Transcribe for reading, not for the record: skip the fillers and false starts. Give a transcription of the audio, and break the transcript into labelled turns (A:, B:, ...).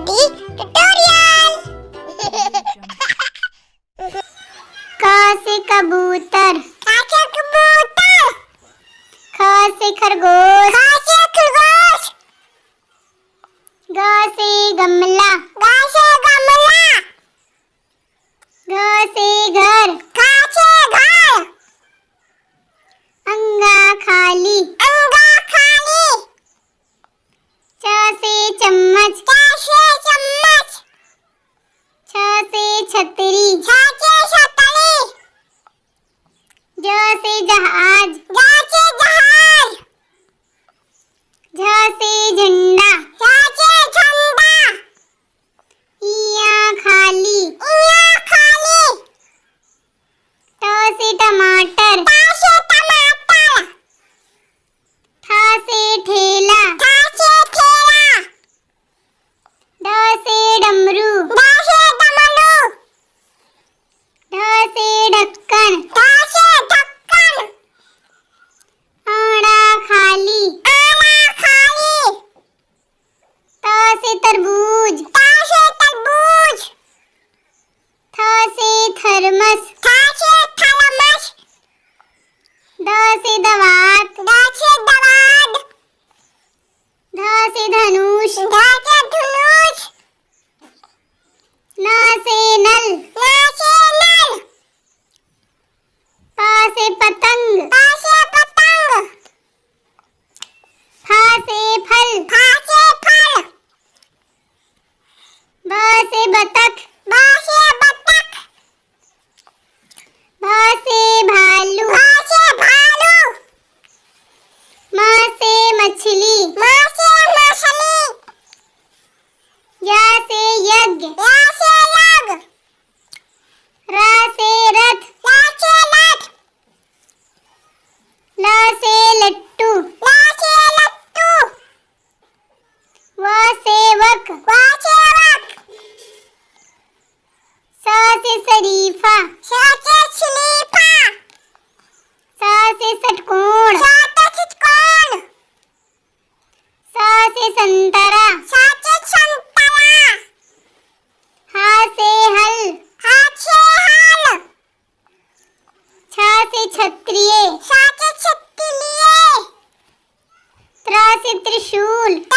A: Daddy tutorial.
B: क से कबूतर,
A: क से कबूतर,
B: ख से खरगोश,
A: ख से खरगोश,
B: ग से गमला,
A: ग से गमला,
B: घ से घर,
A: घ से घर,
B: अंगा खाली,
A: अंगा खाली,
B: च से चम्मच,
A: च से चम्मच,
B: छ से छतरी,
A: छ से छतरी,
B: ज से जहाज,
A: ज से जहाज,
B: झ से झंडा,
A: झ से झंडा,
B: इया खाली,
A: इया खाली,
B: ट से टमाटर,
A: ट से टमाटर,
B: ठ से ठेला,
A: ठ से ठेला,
B: ड से डमरू,
A: ड से डमरू,
B: ढ से ढक्कन,
A: ढ से ढक्कन,
B: आड़ा खाली,
A: आना खाली,
B: त से तरबूज,
A: ता से तरबूज,
B: थ से थर्मस,
A: था से थर्मस,
B: द से दवात,
A: द से दवात,
B: ध से धनुष,
A: ध से धनुष,
B: न से नल,
A: न से नल,
B: प से पतंग,
A: प से पतंग,
B: फ से फल,
A: फ से फल,
B: ब से बतख,
A: ब से बतख,
B: भ से भालू,
A: भ से भालू,
B: म से मछली,
A: म से मछली,
B: य से यज्ञ,
A: य से यज्ञ,
B: र से रथ,
A: ल से लठ,
B: ल से लट्टू,
A: ल से लट्टू,
B: व से वक,
A: व से वक,
B: स से शरीफा,
A: श से शलीफा,
B: स से षटकोण,
A: स से षटकोण,
B: स से संतरा,
A: स से संतरा,
B: ह से हल,
A: ह से हल,
B: छ से क्षत्रिय,
A: स से क्षत्रिय,
B: त्र से त्रिशूल,
A: त